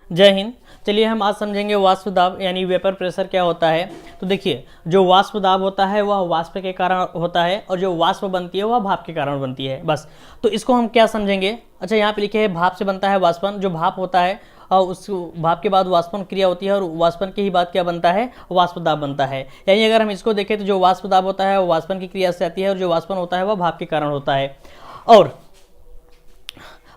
जय हिंद। चलिए हम आज समझेंगे वाष्प दाब यानी वेपर प्रेशर क्या होता है। तो देखिए, जो वाष्प दाब होता है वह वाष्प के कारण होता है और जो वाष्प बनती है वह भाप के कारण बनती है। बस, तो इसको हम क्या समझेंगे। अच्छा, यहाँ पे लिखे है भाप से बनता है वाष्पन। जो भाप होता है और उस भाप के बाद वाष्पन क्रिया होती है और वाष्पन के ही बाद क्या बनता है, वाष्प दाब बनता है। यानी अगर हम इसको देखें तो जो वाष्प दाब होता है वो वाष्पन की क्रिया से आती है और जो वाष्पन होता है वह भाप के कारण होता है। और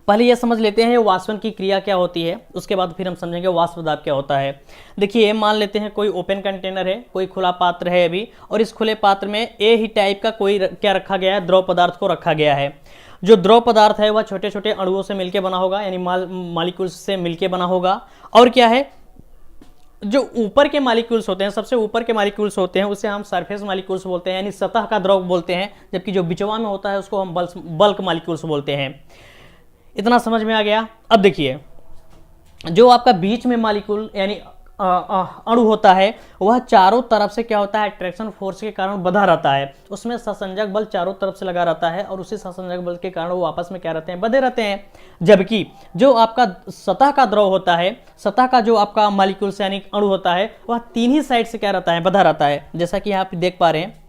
पहले ये समझ लेते हैं वाष्पन की क्रिया क्या होती है, उसके बाद फिर हम समझेंगे वाष्प दाब क्या होता है। देखिए, मान लेते हैं कोई ओपन कंटेनर है, कोई खुला पात्र है अभी, और इस खुले पात्र में ए ही टाइप का कोई क्या रखा गया है, द्रव पदार्थ को रखा गया है। जो द्रव पदार्थ है वह छोटे छोटे अणुओं से मिलकर बना होगा, यानी मॉलिक्यूल्स से मिलकर बना होगा। और क्या है, जो ऊपर के मॉलिक्यूल्स होते हैं, सबसे ऊपर के मॉलिक्यूल्स होते हैं उसे हम सरफेस मॉलिक्यूल्स बोलते हैं, यानी सतह का द्रव बोलते हैं। जबकि जो बिचवा में होता है उसको हम बल्क मॉलिक्यूल्स बोलते हैं। इतना समझ में आ गया। अब देखिए, जो आपका बीच में मॉलिक्यूल यानी अणु होता है वह चारों तरफ से क्या होता है, अट्रैक्शन फोर्स के कारण बंधा रहता है। उसमें ससंजक बल चारों तरफ से लगा रहता है और उसी ससंजक बल के कारण वो आपस में क्या रहते हैं, बंधे रहते हैं। जबकि जो आपका सतह का द्रव होता है, सतह का जो आपका मॉलिक्यूल्स यानी अणु होता है वह तीन ही साइड से क्या रहता है, बंधा रहता है। जैसा कि यहाँ पे देख पा रहे हैं,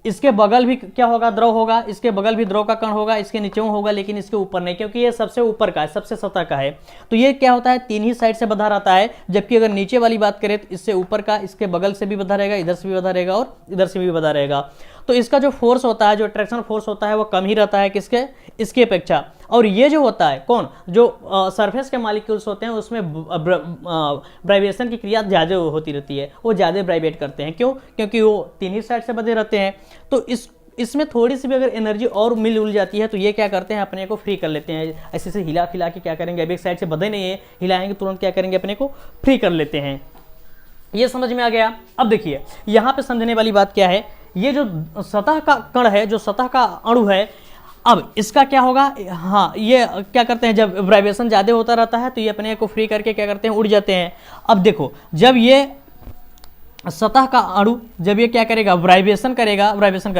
इसके बगल भी क्या होगा, द्रव होगा, इसके बगल भी द्रव का कण होगा, इसके नीचे होगा, लेकिन इसके ऊपर नहीं, क्योंकि ये सबसे ऊपर का है, सबसे सतह का है। तो ये क्या होता है, तीन ही साइड से बंधा रहता है। जबकि अगर नीचे वाली बात करें तो इससे ऊपर का, इसके बगल से भी बंधा रहेगा, इधर से भी बंधा रहेगा और इधर से भी बंधा रहेगा। तो इसका जो फोर्स होता है, जो अट्रैक्शन फोर्स होता है, वो कम ही रहता है किसके, इसके अपेक्षा। और ये जो होता है कौन, जो सरफेस के मॉलिक्यूल्स होते हैं उसमें वाइब्रेशन की क्रिया ज़्यादा होती रहती है, वो ज़्यादा वाइब्रेट करते हैं। क्यों? क्योंकि वो तीन ही साइड से बंधे रहते हैं। तो इसमें थोड़ी सी भी अगर एनर्जी और मिल उल जाती है तो ये क्या करते हैं, अपने को फ्री कर लेते हैं। ऐसे से हिला खिला के क्या करेंगे, अब एक साइड से बंधे नहीं है, हिलाएंगे तुरंत क्या करेंगे, अपने को फ्री कर लेते हैं। ये समझ में आ गया। अब देखिए, यहाँ पे समझने वाली बात क्या है, ये जो सतह का कण है, जो सतह का अणु है, अब इसका क्या होगा, हाँ, ये क्या करते हैं, जब वाइब्रेशन ज़्यादा होता रहता है तो ये अपने को फ्री करके क्या करते हैं, उड़ जाते हैं। अब देखो, जब ये सतह का अणु जब ये क्या करेगा, वाइब्रेशन करेगा,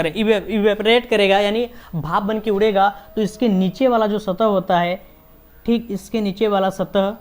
इवेपोरेट करेगा, यानी भाप बन के उड़ेगा, तो इसके नीचे वाला जो सतह होता है, ठीक इसके नीचे वाला सतह,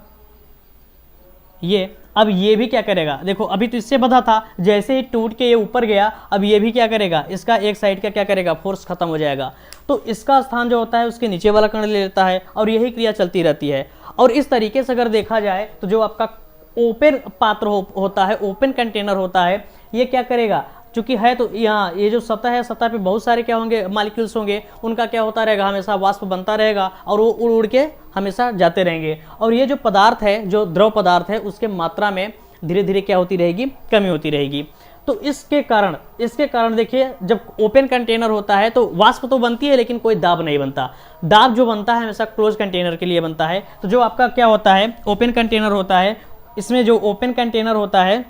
ये अब ये भी क्या करेगा, देखो अभी तो इससे बंधा था, जैसे ही टूट के ये ऊपर गया, अब ये भी क्या करेगा, इसका एक साइड का क्या करेगा, फोर्स खत्म हो जाएगा। तो इसका स्थान जो होता है उसके नीचे वाला कण ले लेता है और यही क्रिया चलती रहती है। और इस तरीके से अगर देखा जाए तो जो आपका ओपन पात्र होता है, ओपन कंटेनर होता है, ये क्या करेगा, चूंकि है तो यहाँ ये जो सतह है, सतह पे बहुत सारे क्या होंगे, मॉलिक्यूल्स होंगे, उनका क्या होता रहेगा, हमेशा वाष्प बनता रहेगा और वो उड़ उड़ के हमेशा जाते रहेंगे। और ये जो पदार्थ है, जो द्रव पदार्थ है, उसके मात्रा में धीरे धीरे क्या होती रहेगी, कमी होती रहेगी। तो इसके कारण देखिए, जब ओपन कंटेनर होता है तो वाष्प तो बनती है लेकिन कोई दाब नहीं बनता। दाब जो बनता है हमेशा क्लोज कंटेनर के लिए बनता है। तो जो आपका क्या होता है, ओपन कंटेनर होता है, इसमें जो ओपन कंटेनर होता है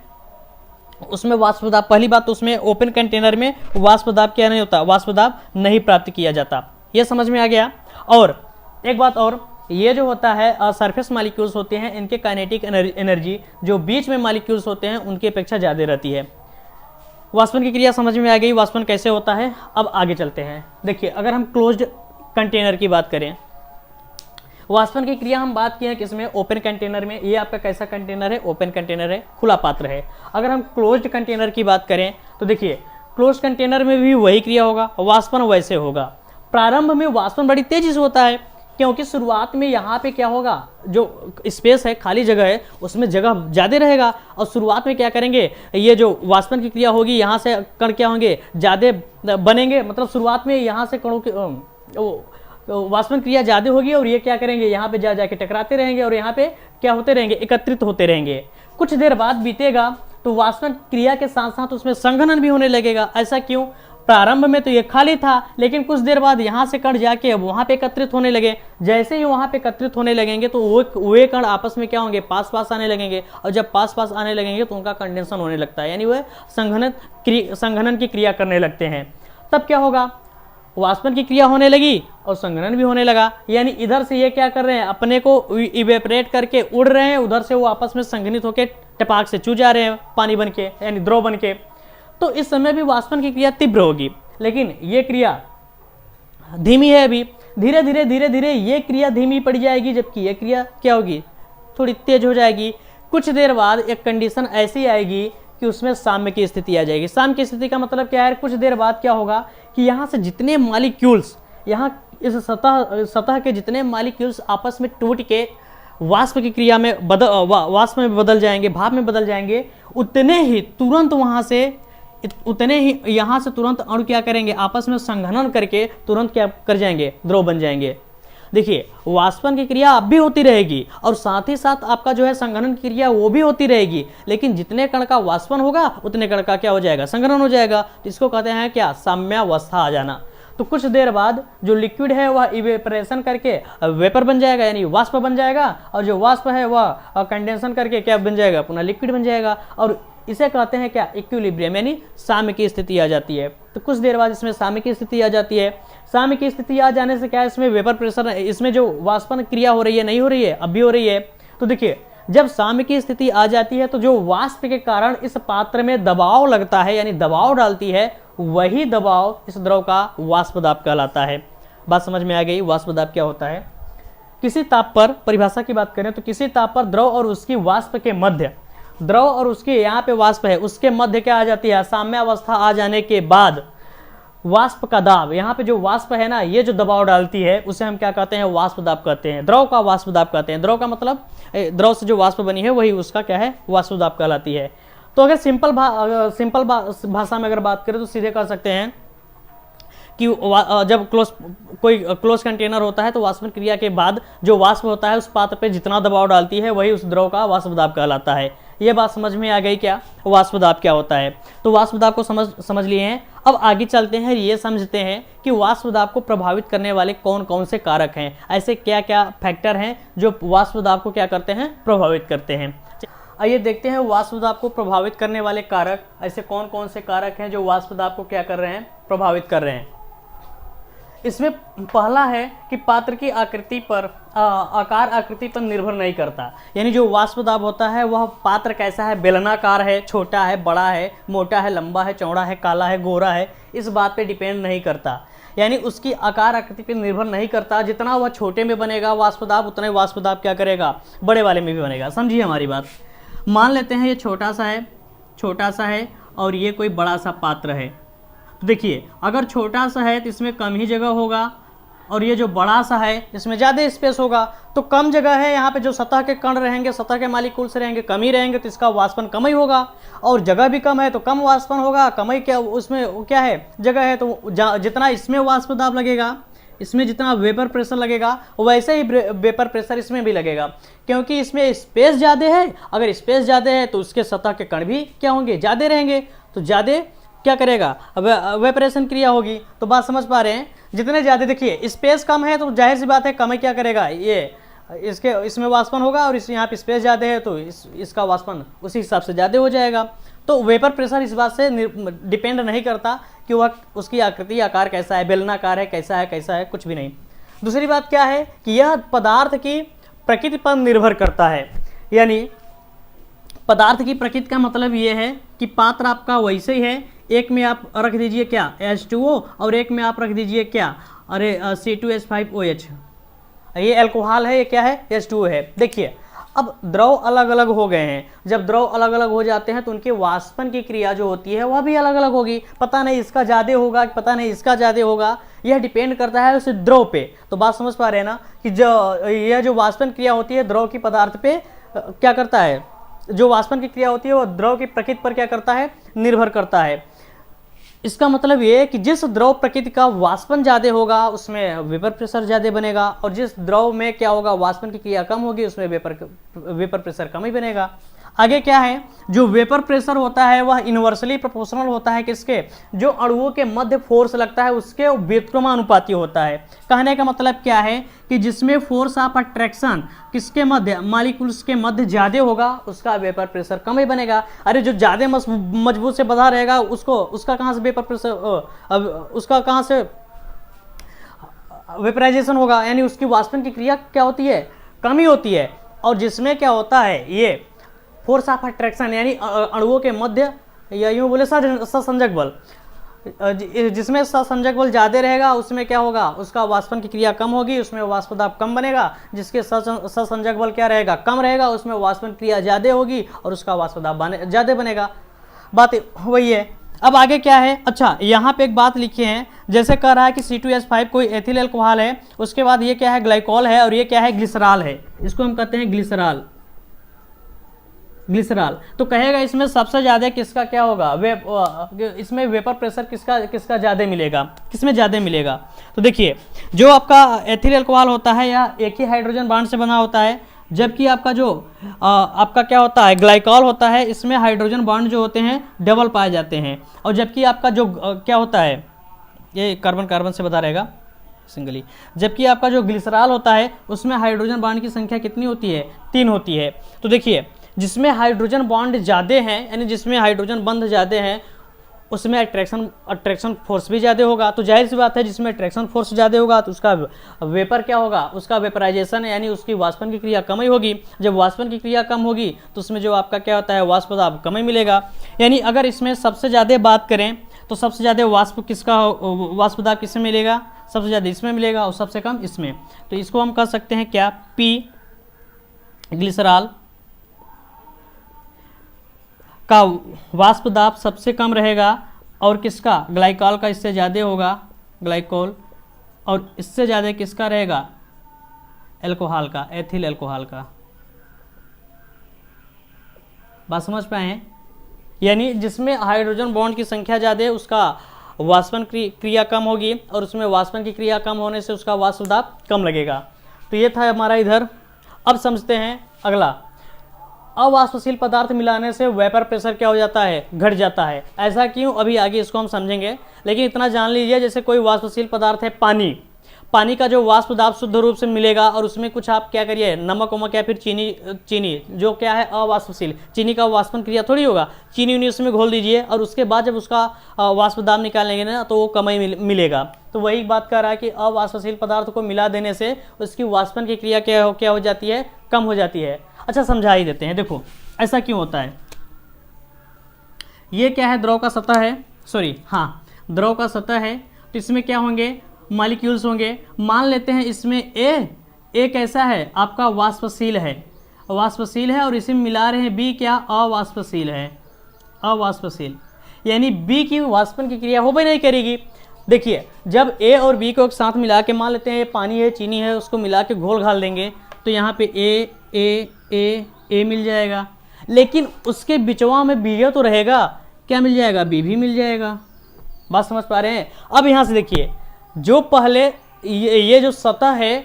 उसमें वाष्प दाब, पहली बात तो उसमें ओपन कंटेनर में वाष्प दाब क्या नहीं होता, वाष्प दाब नहीं प्राप्त किया जाता। ये समझ में आ गया। और एक बात और, ये जो होता है सरफेस मॉलिक्यूल्स होते हैं, इनके काइनेटिक एनर्जी जो बीच में मॉलिक्यूल्स होते हैं उनकी अपेक्षा ज़्यादा रहती है। वाष्पन की क्रिया समझ में आ गई, वाष्पन कैसे होता है। अब आगे चलते हैं। देखिए, अगर हम क्लोज्ड कंटेनर की बात करें, वाष्पन की क्रिया हम बात किए हैं किसमें, ओपन कंटेनर में। ये आपका कैसा कंटेनर है, ओपन कंटेनर है, खुला पात्र है। अगर हम क्लोज्ड कंटेनर की बात करें तो देखिए, क्लोज्ड कंटेनर में भी वही क्रिया होगा, वाष्पन वैसे होगा। प्रारंभ में वाष्पन बड़ी तेजी से होता है, क्योंकि शुरुआत में यहाँ पे क्या होगा, जो स्पेस है, खाली जगह है, उसमें जगह ज़्यादा रहेगा। और शुरुआत में क्या करेंगे, ये जो वाष्पन की क्रिया होगी, यहाँ से कण क्या होंगे, ज़्यादा बनेंगे। मतलब शुरुआत में यहाँ से कणों के वाष्पन क्रिया ज़्यादा होगी और ये क्या करेंगे, यहाँ पे जाके टकराते रहेंगे और यहाँ पे क्या होते रहेंगे, एकत्रित होते रहेंगे। कुछ देर बाद बीतेगा तो वाष्पन क्रिया के साथ साथ उसमें संघनन भी होने लगेगा। ऐसा क्यों, प्रारंभ में तो ये खाली था, लेकिन कुछ देर बाद यहाँ से कण जाके अब वहाँ पे एकत्रित होने लगे। जैसे ही वहाँ पे एकत्रित होने लगेंगे तो वे कण आपस में क्या होंगे, पास पास आने लगेंगे। और जब पास पास आने लगेंगे तो उनका कंडेंसन होने लगता है, यानी वह संघनन की क्रिया करने लगते हैं। तब क्या होगा, वाष्पन की क्रिया होने लगी और संघनन भी होने लगा। यानी इधर से ये क्या कर रहे हैं, अपने को इवेपोरेट करके उड़ रहे हैं, उधर से वो आपस में संघनित होकर टपाक से चू जा रहे हैं, पानी बन के, यानी द्रव बन के। तो इस समय भी वाष्पन की क्रिया तीव्र होगी, लेकिन ये क्रिया धीमी है। अभी धीरे धीरे ये क्रिया धीमी पड़ जाएगी, जबकि ये क्रिया क्या होगी, थोड़ी तेज हो जाएगी। कुछ देर बाद एक कंडीशन ऐसी आएगी कि उसमें साम्य की स्थिति आ जाएगी। साम्य की स्थिति का मतलब क्या है, कुछ देर बाद क्या होगा कि यहाँ से जितने मॉलिक्यूल्स, यहाँ इस सतह के जितने मॉलिक्यूल्स आपस में टूट के वाष्प की क्रिया में वाष्प में बदल जाएंगे, भाप में बदल जाएंगे, उतने ही यहाँ से तुरंत अणु क्या करेंगे, आपस में संघनन करके तुरंत क्या कर जाएंगे, द्रव बन जाएंगे। देखिए वाष्पन की क्रिया अब भी होती रहेगी और साथ ही साथ आपका जो है संघनन की क्रिया वो भी होती रहेगी, लेकिन जितने कण का वाष्पन होगा उतने कण का क्या हो जाएगा, संघनन हो जाएगा। तो इसको कहते हैं क्या, साम्यावस्था आ जाना। तो कुछ देर बाद जो लिक्विड है वह इवेपरेशन करके वेपर बन जाएगा, यानी वाष्प बन जाएगा, और जो वाष्प है वह कंडेंसन करके क्या बन जाएगा, पुनः लिक्विड बन जाएगा। और इसे कहते हैं क्या, इक्विलिब्रियम, यानी साम्य की स्थिति आ जाती है। तो कुछ देर बाद इसमें साम्य की स्थिति आ जाती है। साम्य की स्थिति आ जाने से क्या है, इसमें वेपर प्रेशर, इसमें जो वाष्पन क्रिया हो रही है, नहीं हो रही है, अब भी हो रही है। तो देखिए जब साम्य की स्थिति आ जाती है तो जो वाष्प के कारण इस पात्र में दबाव लगता है, यानी दबाव डालती है, वही दबाव इस द्रव का वाष्प दाब कहलाता है। बात समझ में आ गई, वाष्प दाब क्या होता है। किसी ताप पर, परिभाषा की बात करें तो किसी ताप पर द्रव और उसकी वाष्प के मध्य, द्रव और उसके यहाँ पे वाष्प है उसके मध्य क्या आ जाती है, साम्यावस्था आ जाने के बाद वाष्प का दाब, यहाँ पे जो वाष्प है ना, ये जो दबाव डालती है उसे हम क्या कहते हैं, वाष्प दाब कहते हैं। द्रव का वाष्प दाब कहते हैं। द्रव का मतलब द्रव से जो वाष्प बनी है वही उसका क्या है, वाष्प दाब कहलाती है। तो अगर सिंपल भाषा में अगर बात करें तो सीधे कह सकते हैं कि जब कोई क्लोज कंटेनर होता है तो वाष्पन क्रिया के बाद जो वाष्प होता है उस पात्र पे जितना दबाव डालती है वही उस द्रव का वाष्प दाब कहलाता है। ये बात समझ में आ गई क्या, वाष्प दाब क्या होता है। तो वाष्प दाब को समझ लिए हैं। अब आगे चलते हैं, ये समझते हैं कि वाष्प दाब को प्रभावित करने वाले कौन कौन से कारक हैं, ऐसे क्या क्या फैक्टर हैं जो वाष्प दाब को क्या करते हैं, प्रभावित करते हैं। आइए देखते हैं वाष्प दाब को प्रभावित करने वाले कारक, ऐसे कौन कौन से कारक हैं जो वाष्प दाब को क्या कर रहे हैं, प्रभावित कर रहे हैं। इसमें पहला है कि पात्र की आकृति पर, आकार आकृति पर निर्भर नहीं करता, यानी जो वाष्प दाब होता है वह पात्र कैसा है, बेलनाकार है, छोटा है, बड़ा है, मोटा है, लंबा है, चौड़ा है, काला है, गोरा है, इस बात पे डिपेंड नहीं करता, यानी उसकी आकार आकृति पर निर्भर नहीं करता। जितना वह छोटे में बनेगा वाष्प दाब, उतना ही वाष्प दाब क्या करेगा, बड़े वाले में भी बनेगा। समझिए हमारी बात। मान लेते हैं ये छोटा सा है और ये कोई बड़ा सा पात्र है। तो देखिए अगर छोटा सा है तो इसमें कम ही जगह होगा, और ये जो बड़ा सा है इसमें ज़्यादा स्पेस होगा। तो कम जगह है, यहाँ पे जो सतह के कण रहेंगे, सतह के मॉलिक्यूल्स रहेंगे, कम ही रहेंगे, तो इसका वाष्पन कम ही होगा। और जगह भी कम है तो कम वाष्पन होगा, कम ही क्या उसमें क्या है, जगह है, तो जितना इसमें वाष्प दाब लगेगा, इसमें जितना वेपर प्रेशर लगेगा वैसे ही वेपर प्रेशर इसमें भी लगेगा, क्योंकि इसमें स्पेस ज़्यादा है। अगर स्पेस ज़्यादा है तो उसके सतह के कण भी क्या होंगे, ज़्यादा रहेंगे, तो ज़्यादा क्या करेगा, वेपरेशन क्रिया होगी। तो बात समझ पा रहे हैं। जितने ज़्यादा, देखिए स्पेस कम है तो जाहिर सी बात है कम ही क्या करेगा, ये इसमें वाष्पन होगा, और यहाँ पे स्पेस ज़्यादा है तो इसका वाष्पन उसी हिसाब से ज़्यादा हो जाएगा। तो वेपर प्रेशर इस बात से डिपेंड नहीं करता कि वह उसकी आकृति, आकार कैसा है, बेलनाकार है, कैसा है, कुछ भी नहीं। दूसरी बात क्या है कि यह पदार्थ की प्रकृति पर निर्भर करता है, यानी पदार्थ की प्रकृति का मतलब ये है कि पात्र आपका वैसे ही है, एक में आप रख दीजिए क्या, H2O, और एक में आप रख दीजिए क्या, अरे C2H5OH, ये अल्कोहल है, ये क्या है, H2O है। देखिए अब द्रव अलग अलग हो गए हैं, जब द्रव अलग अलग हो जाते हैं तो उनके वाष्पन की क्रिया जो होती है वह भी अलग अलग होगी। पता नहीं इसका ज़्यादा होगा, पता नहीं इसका ज़्यादा होगा, यह डिपेंड करता है उस द्रव पे। तो बात समझ पा रहे हैं ना कि यह जो वाष्पन क्रिया होती है द्रव की पदार्थ पे क्या करता है, जो वाष्पन की क्रिया होती है वह द्रव की प्रकृति पर क्या करता है, निर्भर करता है। इसका मतलब ये है कि जिस द्रव प्रकृति का वाष्पन ज़्यादा होगा उसमें वेपर प्रेशर ज़्यादा बनेगा, और जिस द्रव में क्या होगा, वाष्पन की क्रिया कम होगी, उसमें वेपर प्रेशर कम ही बनेगा। आगे क्या है, जो वेपर प्रेशर होता है वह इन्वर्सली प्रोपोर्शनल होता है किसके, जो अणुओं के मध्य फोर्स लगता है उसके व्युत्क्रमानुपाती होता है। कहने का मतलब क्या है कि जिसमें फोर्स ऑफ अट्रैक्शन किसके मध्य, मॉलिक्यूल्स के मध्य ज़्यादा होगा, उसका वेपर प्रेशर कम ही बनेगा। अरे जो ज़्यादा मजबूत से बंधा रहेगा उसका कहाँ से वेपर प्रेशर, उसका कहाँ से वेपराइजेशन होगा, यानी उसकी वाष्पन की क्रिया क्या होती है, कम ही होती है। और जिसमें क्या होता है, ये फोर्स ऑफ अट्रैक्शन, यानी अणुओं के मध्य, या यूँ बोले ससंजक बल, जिसमें सहसंजक बल ज़्यादा रहेगा उसमें क्या होगा, उसका वाष्पन की क्रिया कम होगी, उसमें वाष्प दाब कम बनेगा। जिसके सहसंजक बल क्या रहेगा, कम रहेगा, उसमें वाष्पन क्रिया ज़्यादा होगी और उसका वाष्प दाब ज़्यादा बनेगा। बात वही है। अब आगे क्या है, अच्छा यहाँ पे एक बात लिखी है, जैसे कह रहा है कि C2H5 कोई एथिल अल्कोहल है, उसके बाद ये क्या है, ग्लाइकॉल है, और ये क्या है, ग्लिसरॉल है। इसको हम कहते हैं ग्लिसरॉल। ग्लिसरॉल तो कहेगा इसमें सबसे ज़्यादा किसका क्या होगा, इसमें वेपर प्रेशर किसका ज़्यादा मिलेगा, किसमें ज़्यादा मिलेगा। तो देखिए जो आपका एथिल अल्कोहल होता है या एक ही हाइड्रोजन बॉन्ड से बना होता है, जबकि आपका जो आपका क्या होता है, ग्लाइकॉल होता है, इसमें हाइड्रोजन बॉन्ड जो होते हैं डबल पाए जाते हैं। और जबकि आपका जो क्या होता है, ये कार्बन कार्बन से बता रहेगा सिंगली, जबकि आपका जो ग्लिसरॉल होता है उसमें हाइड्रोजन बॉन्ड की संख्या कितनी होती है, 3 होती है। तो देखिए जिसमें हाइड्रोजन बॉन्ड ज़्यादा हैं, यानी जिसमें हाइड्रोजन बंध ज़्यादा हैं, उसमें अट्रैक्शन फोर्स भी ज़्यादा होगा। तो जाहिर सी बात है जिसमें अट्रैक्शन फोर्स ज़्यादा होगा तो उसका वेपर क्या होगा, उसका वेपराइजेशन यानी उसकी वाष्पन की क्रिया कम ही होगी। जब वाष्पन की क्रिया कम होगी तो उसमें जो आपका क्या होता है, वाष्प दाब कम ही मिलेगा। यानी अगर इसमें सबसे ज़्यादा बात करें तो सबसे ज़्यादा वाष्प दाब किसमें मिलेगा, सबसे ज़्यादा इसमें मिलेगा और सबसे कम इसमें। तो इसको हम कह सकते हैं क्या, पी ग्लिसरॉल का वाष्प दाब सबसे कम रहेगा और किसका, ग्लाइकॉल का इससे ज़्यादा होगा, ग्लाइकॉल, और इससे ज़्यादा किसका रहेगा, अल्कोहल का, एथिल अल्कोहल का। बात समझ पाए हैं। यानी जिसमें हाइड्रोजन बॉन्ड की संख्या ज़्यादा है उसका वाष्पन क्रिया कम होगी और उसमें वाष्पन की क्रिया कम होने से उसका वाष्प दाब कम लगेगा। तो ये था हमारा इधर। अब समझते हैं अगला, अवाष्पशील पदार्थ मिलाने से वेपर प्रेशर क्या हो जाता है, घट जाता है। ऐसा क्यों, अभी आगे इसको हम समझेंगे, लेकिन इतना जान लीजिए जैसे कोई वाष्पशील पदार्थ है पानी का जो वाष्प दाब शुद्ध रूप से मिलेगा और उसमें कुछ आप क्या करिए, नमक वमक या फिर चीनी जो क्या है अवाष्पशील, चीनी का वाष्पन क्रिया थोड़ी होगा, चीनी उनी उसमें घोल दीजिए और उसके बाद जब उसका वाष्प दाब निकालेंगे ना तो वो कम ही मिलेगा। तो वही बात कर रहा है कि अवाष्पशील पदार्थ को मिला देने से उसकी वाष्पन की क्रिया क्या हो जाती है, कम हो जाती है। अच्छा समझा ही देते हैं। देखो ऐसा क्यों होता है, ये क्या है, द्रव का सतह है, द्रव का सतह है। तो इसमें क्या होंगे, मॉलिक्यूल्स होंगे। मान लेते हैं इसमें ए कैसा है, आपका वाष्पशील है और इसे मिला रहे हैं बी, क्या अवाष्पशील है, अवाष्पशील, यानी बी की वाष्पन की क्रिया हो भी नहीं करेगी। देखिए जब ए और बी को एक साथ मिला के, मान लेते हैं पानी है चीनी है, उसको मिला के घोल घाल देंगे तो यहाँ पे ए मिल जाएगा, लेकिन उसके बिचवा में बी तो रहेगा, क्या मिल जाएगा, बी भी मिल जाएगा। बात समझ पा रहे हैं। अब यहाँ से देखिए जो पहले ये जो सतह है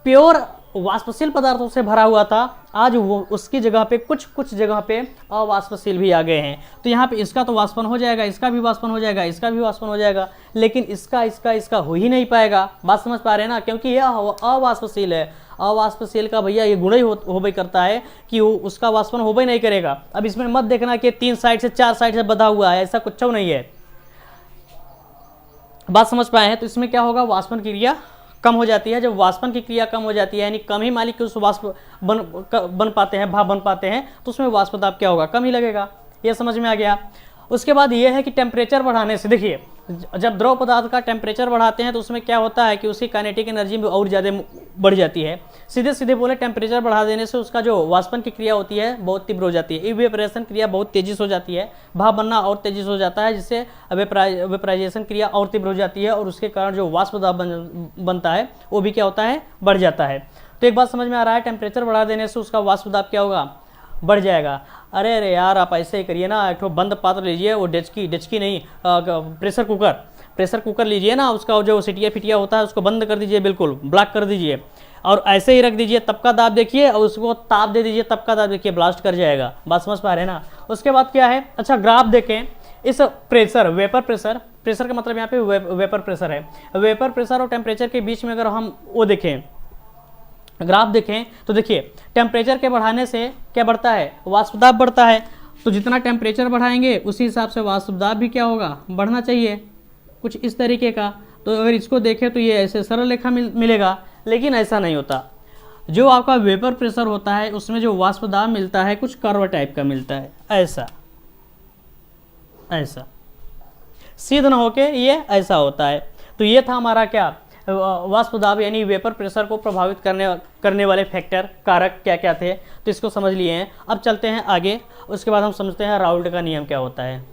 प्योर वाष्पशील पदार्थों से भरा हुआ था, आज वो उसकी जगह पे कुछ जगह पे अवाष्पशील भी आ गए हैं। तो यहाँ पे इसका तो वाष्पन हो जाएगा, इसका भी वाष्पन हो जाएगा, इसका भी वाष्पन हो जाएगा, लेकिन इसका हो ही नहीं पाएगा। बात समझ पा रहे हैं ना, क्योंकि यह अवाष्पशील है। अवाष्पशील का भैया ये गुण ही हो भी करता है कि वो उसका वाष्पन हो भी नहीं करेगा। अब इसमें मत देखना कि 3 साइड से 4 साइड से बधा हुआ है, ऐसा कुछ नहीं है। बात समझ पाए हैं। तो इसमें क्या होगा, वाष्पन की क्रिया कम हो जाती है। जब वाष्पन की क्रिया कम हो जाती है यानी कम ही मॉलिक्यूल्स वाष्प बन पाते हैं, भाप बन पाते हैं, तो उसमें वाष्प दाब क्या होगा, कम ही लगेगा। ये समझ में आ गया। उसके बाद ये है कि टेम्परेचर बढ़ाने से, देखिए जब द्रव पदार्थ का टेम्परेचर बढ़ाते हैं तो उसमें क्या होता है कि उसकी काइनेटिक एनर्जी में और ज़्यादा बढ़ जाती है। सीधे बोले टेम्परेचर बढ़ा देने से उसका जो वाष्पन की क्रिया होती है बहुत तीव्र हो जाती है, इवेपोरेशन क्रिया बहुत तेजी से हो जाती है, भाप बनना और तेजी से हो जाता है, जिससे वेपराइजेशन क्रिया और तीव्र हो जाती है और उसके कारण जो वाष्प दाब बनता है वो भी क्या होता है, बढ़ जाता है। तो एक बात समझ में आ रहा है, टेम्परेचर बढ़ा देने से उसका वाष्प दाब क्या होगा, बढ़ जाएगा। अरे यार आप ऐसे ही करिए ना, एक ठो बंद पात्र लीजिए, वो डेचकी नहीं, प्रेशर कुकर लीजिए ना, उसका जो सिटिया फिटिया होता है उसको बंद कर दीजिए, बिल्कुल ब्लॉक कर दीजिए और ऐसे ही रख दीजिए, तब का दाब देखिए और उसको ताप दे दीजिए, तब का दाब देखिए ब्लास्ट कर जाएगा। बात समझ पा रहे हैं ना। उसके बाद क्या है, अच्छा ग्राफ देखें, इस प्रेशर वेपर प्रेशर का मतलब यहाँ पे वेपर प्रेशर है। वेपर प्रेशर और टेम्परेचर के बीच में अगर हम वो देखें, ग्राफ देखें तो देखिए टेम्परेचर के बढ़ाने से क्या बढ़ता है, वाष्प दाब बढ़ता है। तो जितना टेम्परेचर बढ़ाएंगे उसी हिसाब से वाष्प दाब भी क्या होगा, बढ़ना चाहिए, कुछ इस तरीके का। तो अगर इसको देखें तो ये ऐसे सरल रेखा मिलेगा, लेकिन ऐसा नहीं होता। जो आपका वेपर प्रेशर होता है उसमें जो वाष्प दाब मिलता है कुछ कर्व टाइप का मिलता है, ऐसा सीध ना होके ये ऐसा होता है। तो ये था हमारा क्या, वाष्प दाब यानी वेपर प्रेशर को प्रभावित करने वाले फैक्टर, कारक क्या क्या थे, तो इसको समझ लिए हैं। अब चलते हैं आगे, उसके बाद हम समझते हैं राउल्ट का नियम क्या होता है।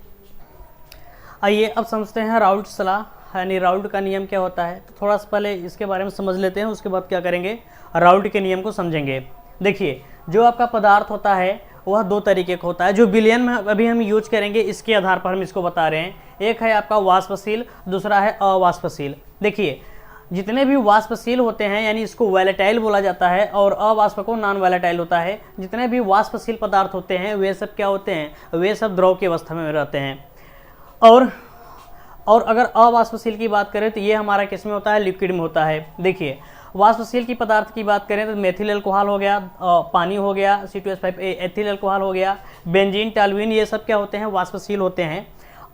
आइए अब समझते हैं राउल्ट लॉ यानी राउल्ट का नियम क्या होता है। तो थोड़ा सा पहले इसके बारे में समझ लेते हैं, उसके बाद क्या करेंगे, राउल्ट के नियम को समझेंगे। देखिए, जो आपका पदार्थ होता है वह दो तरीके का होता है। जो विलयन में अभी हम यूज करेंगे इसके आधार पर हम इसको बता रहे हैं। एक है आपका वाष्पशील, दूसरा है अवाष्पशील। देखिए, जितने भी वाष्पशील होते हैं यानी इसको वैलेटाइल बोला जाता है, और अवाष्प को नॉन वैलेटाइल होता है। जितने भी वाष्पशील पदार्थ होते हैं वे सब क्या होते हैं, वे सब द्रव की अवस्था में रहते हैं। और अगर अवाष्पशील की बात करें तो ये हमारा किस में होता है, लिक्विड में होता है। देखिए, वाष्पशील की पदार्थ की बात करें तो मेथिल अल्कोहल हो गया, पानी हो गया, C2H5 एथिल अल्कोहल हो गया, बेंजीन, टॉल्यूइन, ये सब क्या होते हैं, वाष्पशील होते हैं।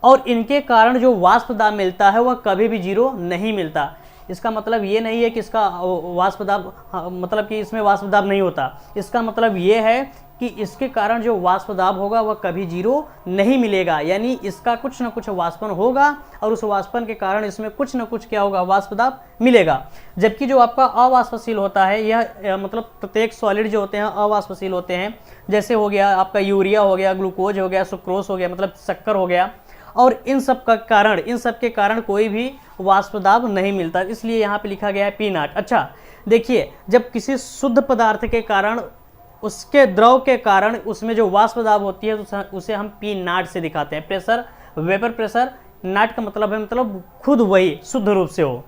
और इनके कारण जो वाष्प दाब मिलता है वह कभी भी जीरो नहीं मिलता। इसका मतलब ये नहीं है कि इसका वाष्प दाब मतलब कि इसमें वाष्प दाब नहीं होता। इसका मतलब ये है कि इसके कारण जो वाष्प दाब होगा वह कभी जीरो नहीं मिलेगा, यानी इसका कुछ न कुछ वाष्पन होगा और उस वाष्पन के कारण इसमें कुछ न कुछ क्या होगा, वाष्प दाब मिलेगा। जबकि जो आपका अवाष्पशील होता है, यह मतलब प्रत्येक सॉलिड जो होते हैं अवाष्पशील होते हैं। जैसे हो गया आपका यूरिया हो गया, ग्लूकोज हो गया, सुक्रोज हो गया, मतलब शक्कर हो गया, और इन सब के कारण कोई भी वाष्प दाब नहीं मिलता। इसलिए यहाँ पे लिखा गया है P0। अच्छा देखिए, जब किसी शुद्ध पदार्थ के कारण, उसके द्रव के कारण उसमें जो वाष्प दाब होती है तो उसे हम P0 से दिखाते हैं। प्रेशर, वेपर प्रेशर, नॉट का मतलब है मतलब खुद वही शुद्ध रूप से हो।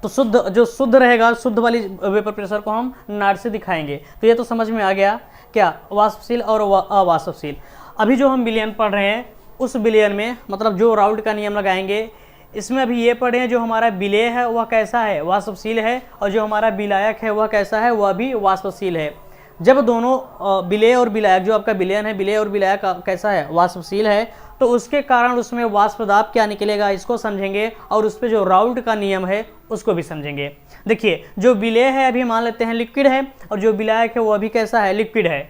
तो शुद्ध जो शुद्ध रहेगा, शुद्ध वाली वेपर प्रेशर को हम नॉट से दिखाएंगे। तो ये तो समझ में आ गया क्या, वाष्पशील और अवाष्पशील। अभी जो हम विलयन पढ़ रहे हैं उस विलयन में मतलब जो राउल्ट का नियम लगाएंगे, इसमें अभी ये पढ़े हैं जो हमारा विलेय है वह कैसा है, वाष्पशील है, और जो हमारा विलायक है वह कैसा है, वह भी वाष्पशील है। जब दोनों विलेय और विलायक, जो आपका विलयन है विलेय और विलायक कैसा है, वाष्पशील है, तो उसके कारण उसमें वाष्प दाब क्या निकलेगा इसको समझेंगे, और उस पर जो राउल्ट का नियम है उसको भी समझेंगे। देखिए, जो विलेय है अभी मान लेते हैं लिक्विड है, और जो विलायक है वह भी कैसा है, लिक्विड है।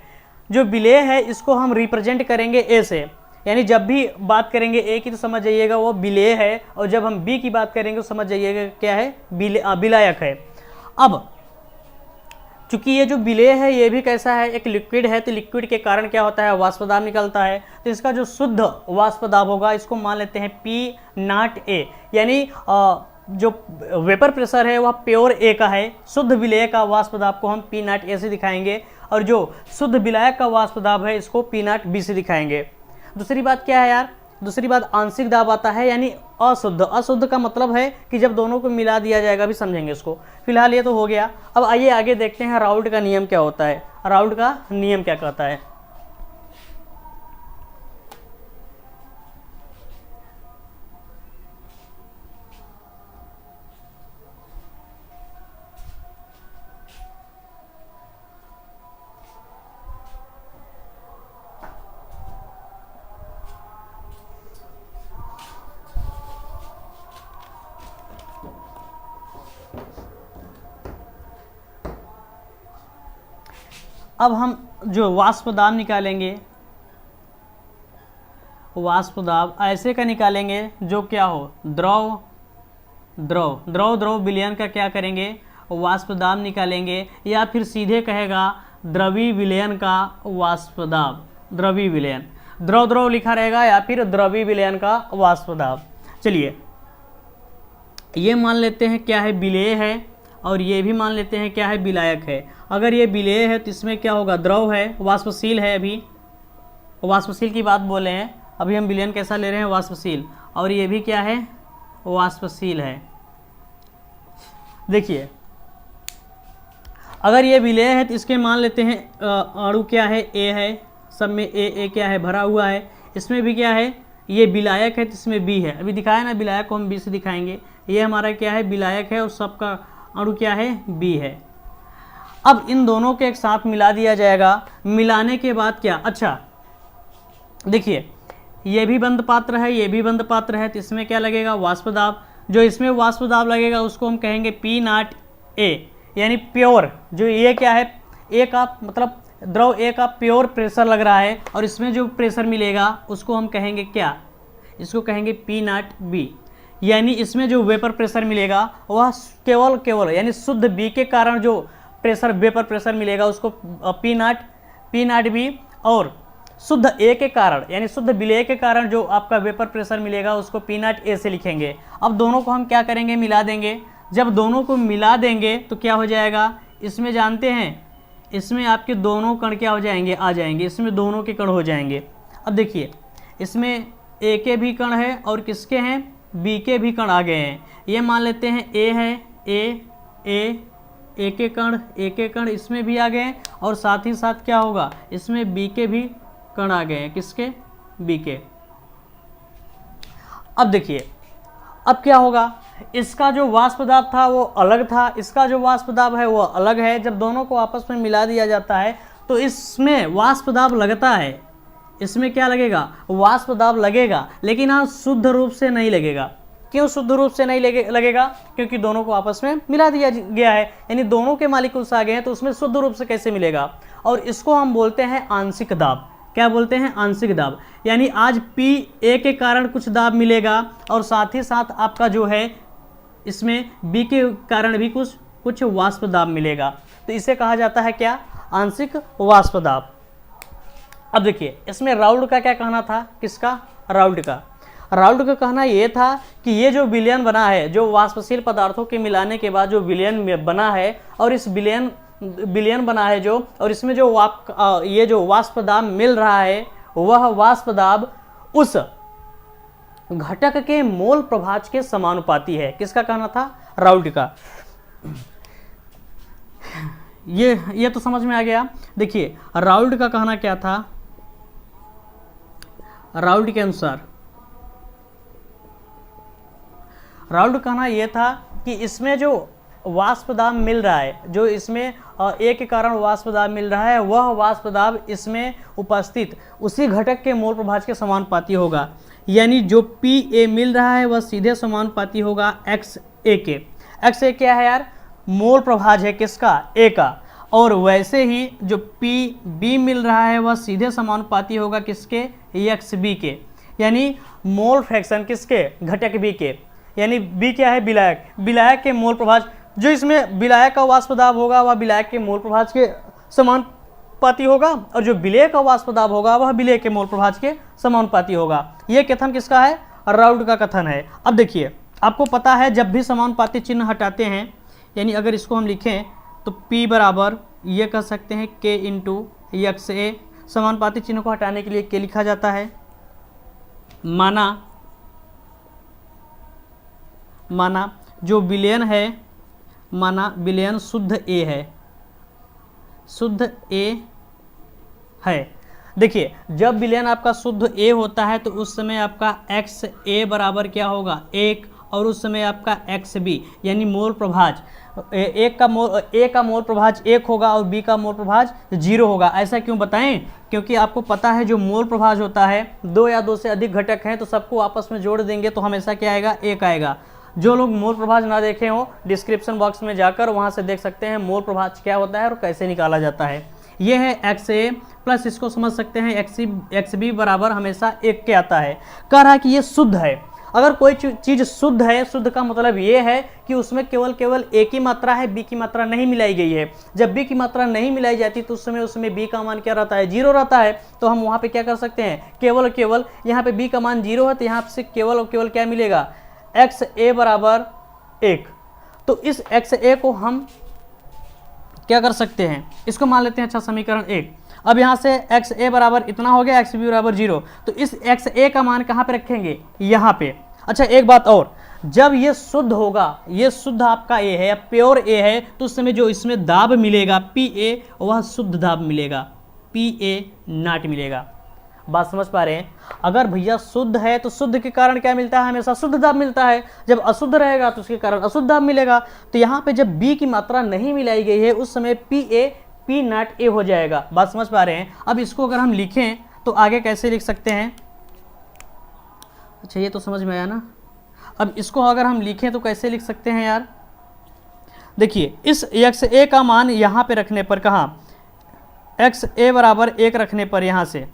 जो विलेय है इसको हम रिप्रेजेंट करेंगे ए से, यानी जब भी बात करेंगे ए की तो समझ जाइएगा वो विलेय है, और जब हम बी की बात करेंगे तो समझ जाइएगा क्या है, विलायक है। अब चूंकि ये जो विलेय है ये भी कैसा है, एक लिक्विड है, तो लिक्विड के कारण क्या होता है, वाष्प दाब निकलता है। तो इसका जो शुद्ध वाष्प दाब होगा इसको मान लेते हैं P0A, यानी जो वेपर प्रेशर है वह प्योर ए का है। शुद्ध विलेय का वाष्प दाब को हम P0A से दिखाएंगे, और जो शुद्ध विलायक का वाष्प दाब है इसको P0B से दिखाएंगे। दूसरी बात क्या है यार, दूसरी बात आंशिक दाब आता है, यानी अशुद्ध। अशुद्ध का मतलब है कि जब दोनों को मिला दिया जाएगा, भी समझेंगे इसको। फिलहाल ये तो हो गया। अब आइए आगे देखते हैं राउल्ट का नियम क्या होता है। राउल्ट का नियम क्या कहता है। अब हम जो वाष्प दाब निकालेंगे, वाष्प दाब ऐसे का निकालेंगे जो क्या हो, द्रव द्रव द्रव द्रव विलयन का क्या करेंगे, वाष्प दाब निकालेंगे, या फिर सीधे कहेगा द्रवी विलयन का वाष्प दाब। द्रवी विलयन, द्रव द्रव लिखा रहेगा, या फिर द्रवी विलयन का वाष्प दाब। चलिए ये मान लेते हैं क्या है, विलेय है, और ये भी मान लेते हैं क्या है, विलायक है। अगर ये विलेय है तो इसमें क्या होगा, द्रव है, वाष्पशील है। अभी वाष्पशील की बात बोले हैं, अभी हम विलयन कैसा ले रहे हैं, वाष्पशील, और ये भी क्या है, वाष्पशील है। देखिए अगर ये विलेय है तो इसके मान लेते हैं अणु क्या है, ए है, सब में ए क्या है, भरा हुआ है। इसमें भी क्या है, ये विलायक है तो इसमें बी है। अभी दिखाया ना, विलायक को हम बी से दिखाएंगे। ये हमारा क्या है, विलायक है, और सबका अणु क्या है, बी है। अब इन दोनों के एक साथ मिला दिया जाएगा। मिलाने के बाद क्या, अच्छा देखिए ये भी बंद पात्र है, ये भी बंद पात्र है, तो इसमें क्या लगेगा, वाष्प दाब। जो इसमें वाष्प दाब लगेगा उसको हम कहेंगे P0A, यानी प्योर। जो ये क्या है, ए का मतलब द्रव ए का प्योर प्रेशर लग रहा है, और इसमें जो प्रेशर मिलेगा उसको हम कहेंगे क्या, इसको कहेंगे पी नॉट बी। यानी इसमें जो वेपर प्रेशर मिलेगा वह केवल यानी शुद्ध बी के कारण जो प्रेशर वेपर प्रेशर मिलेगा उसको पी नॉट बी, और शुद्ध ए के कारण यानी शुद्ध विलय के कारण जो आपका वेपर प्रेशर मिलेगा उसको पी नॉट ए से लिखेंगे। अब दोनों को हम क्या करेंगे, मिला देंगे। जब दोनों को मिला देंगे तो क्या हो जाएगा, इसमें जानते हैं इसमें आपके दोनों कण क्या हो जाएंगे, आ जाएंगे, इसमें दोनों के कण हो जाएंगे। अब देखिए इसमें ए के भी कण है और किसके हैं, बी के भी कण आ गए हैं। ये मान लेते हैं ए है, ए के कण इसमें भी आ गए हैं, और साथ ही साथ क्या होगा, इसमें बी के भी कण आ गए हैं, किसके, बी के। अब देखिए अब क्या होगा, इसका जो वाष्प दाब था वो अलग था, इसका जो वाष्प दाब है वो अलग है। जब दोनों को आपस में मिला दिया जाता है तो इसमें वाष्प दाब लगता है, इसमें क्या लगेगा, वाष्प दाब लगेगा, लेकिन हाँ शुद्ध रूप से नहीं लगेगा। क्यों शुद्ध रूप से नहीं लगेगा, क्योंकि दोनों को आपस में मिला दिया गया है, यानी दोनों के मालिक्यूल्स आ गए हैं, तो उसमें शुद्ध रूप से कैसे मिलेगा। और इसको हम बोलते हैं आंशिक दाब। क्या बोलते हैं, आंशिक दाब। यानी आज पी ए के कारण कुछ दाब मिलेगा और साथ ही साथ आपका जो है इसमें बी के कारण भी कुछ वाष्प दाब मिलेगा। तो इसे कहा जाता है क्या, आंशिक वाष्प दाब। अब देखिए इसमें राउल्ट का क्या कहना था, किसका, राउल्ट का कहना ये था कि ये जो विलयन बना है, जो वाष्पशील पदार्थों के मिलाने के बाद जो विलयन बना है, और इस विलयन बना है जो, और इसमें जो ये जो वाष्प दाब मिल रहा है वह वाष्प दाब उस घटक के मोल प्रभाज के समानुपाती है। किसका कहना था, राउल्ट का। ये तो समझ में आ गया। देखिए राउल्ट का कहना क्या था, राउल्ट के अनुसार राउल्ट का कहना यह था कि इसमें जो वाष्प दाब मिल रहा है, जो इसमें ए के कारण वाष्प दाब मिल रहा है, वह वाष्प दाब इसमें उपस्थित उसी घटक के मोल प्रभाज के समानुपाती होगा। यानी जो पी ए मिल रहा है वह सीधे समानुपाती होगा एक्स ए के। एक्स ए क्या है यार, मोल प्रभाज है किसका, ए का। और वैसे ही जो पी बी मिल रहा है वह सीधे समानुपाती होगा किसके, एक्स बी के। यानी मोल फ्रैक्शन किसके, घटक बी के। यानी बी क्या है, विलायक, विलायक के मोल प्रभाज, जो इसमें विलायक का वाष्प दाब होगा वह विलायक के मोल प्रभाज के समानुपाती होगा, और जो विलेय का वाष्प दाब होगा वह विलेय के मोल प्रभाज के समानुपाती होगा। यह कथन किसका है, राउल्ट का कथन है। अब देखिए आपको पता है जब भी समानुपाती चिन्ह हटाते हैं, यानी अगर इसको हम लिखें तो P बराबर ये कह सकते हैं K इंटू एक्स ए। समानुपाती चिन्ह को हटाने के लिए K लिखा जाता है। माना जो विलयन है, माना विलयन शुद्ध ए है, शुद्ध ए है। देखिए जब विलयन आपका शुद्ध ए होता है तो उस समय आपका एक्स ए बराबर क्या होगा, 1, और उस समय आपका एक्स बी यानी मोल प्रभाज ए का मोल प्रभाज 1 होगा और बी का मोल प्रभाज 0 होगा। ऐसा क्यों बताएं, क्योंकि आपको पता है जो मोल प्रभाज होता है, 2 या 2 से अधिक घटक हैं तो सबको आपस में जोड़ देंगे तो हमेशा क्या आएगा, 1 आएगा। जो लोग मोल प्रभाज ना देखे हो डिस्क्रिप्शन बॉक्स में जाकर वहां से देख सकते हैं मोल प्रभाज क्या होता है और कैसे निकाला जाता है। ये है एक्स ए प्लस, इसको समझ सकते हैं एक्स बी बराबर हमेशा 1 के आता है। कह रहा है कि ये शुद्ध है। अगर कोई चीज़ शुद्ध है, शुद्ध का मतलब ये है कि उसमें केवल ए की मात्रा है, बी की मात्रा नहीं मिलाई गई है। जब बी की मात्रा नहीं मिलाई जाती तो उस समय उसमें बी का मान क्या रहता है, 0 रहता है। तो हम वहाँ पे क्या कर सकते हैं, केवल यहाँ पे बी का मान 0 है तो यहाँ से केवल क्या मिलेगा, एक्स ए बराबर 1। तो इस एक्स ए को हम क्या कर सकते हैं, इसको मान लेते हैं अच्छा समीकरण 1। अब यहाँ से एक्स ए बराबर इतना हो गया, एक्स बी बराबर 0। तो इस एक्स ए का मान कहाँ पे रखेंगे, यहाँ पे। अच्छा एक बात और, जब ये शुद्ध होगा, ये शुद्ध आपका ए है, प्योर ए है, तो उस समय जो इसमें दाब मिलेगा पी ए, वह शुद्ध दाब मिलेगा, पी ए नॉट मिलेगा। बात समझ पा रहे हैं। अगर भैया शुद्ध है तो शुद्ध के कारण क्या मिलता है, हमेशा शुद्ध दाब मिलता है। जब अशुद्ध रहेगा तो उसके कारण अशुद्ध दाब मिलेगा। तो यहाँ पे जब बी की मात्रा नहीं मिलाई गई है उस समय पी नॉट ए हो जाएगा। बात समझ पा रहे हैं। अब इसको अगर हम लिखें तो आगे कैसे लिख सकते हैं, अच्छा ये तो समझ में आया ना। अब इसको अगर हम लिखें तो कैसे लिख सकते हैं यार, देखिए इस एक्स ए का मान यहाँ पे रखने पर, कहाँ, एक्स ए बराबर 1 रखने पर यहाँ से,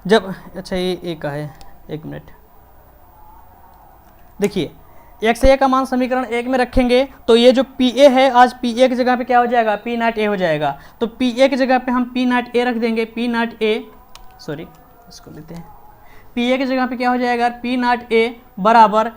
जब अच्छा ये ए का है, एक मिनट देखिए, एक्स ए का मान समीकरण एक में रखेंगे तो ये जो पी ए है, आज पी ए की जगह पे क्या हो जाएगा, पी नॉट ए हो जाएगा। तो पी ए की जगह पे हम पी नॉट ए रख देंगे, पी नॉट ए, सॉरी इसको लेते हैं, पी ए की जगह पे क्या हो जाएगा, पी नॉट ए बराबर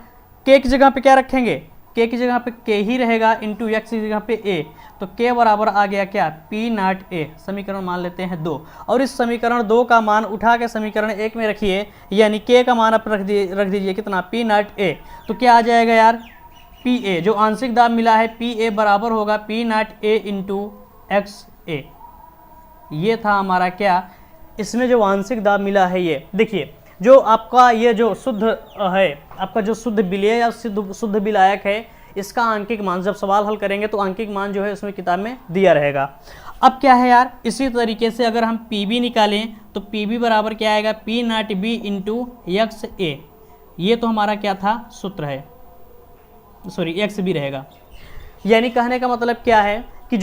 के की जगह पे क्या रखेंगे, के की जगह पे के ही रहेगा, इंटू एक्स की जगह पे ए, तो के बराबर आ गया क्या, पी नॉट ए, समीकरण मान लेते हैं 2। और इस समीकरण 2 का मान उठा के समीकरण 1 में रखिए, यानी के का मान आप रख दीजिए कितना, पी नॉट ए, तो क्या आ जाएगा यार, पी ए जो आंशिक दाब मिला है, पी ए बराबर होगा P not A into X A. ये था हमारा क्या, इसमें जो आंशिक दाब मिला है, ये देखिए जो आपका ये जो शुद्ध है, आपका जो शुद्ध विलेय या शुद्ध विलायक है, इसका आंकिक मान जब सवाल हल करेंगे तो आंकिक मान जो है उसमें किताब में दिया रहेगा। अब क्या है यार, इसी तरीके से अगर हम पी बी निकालें तो पी बी बराबर क्या आएगा, P not B into X A. ये तो हमारा क्या था, सूत्र है, सॉरी एक्स बी रहेगा। यानी कहने का मतलब क्या है कि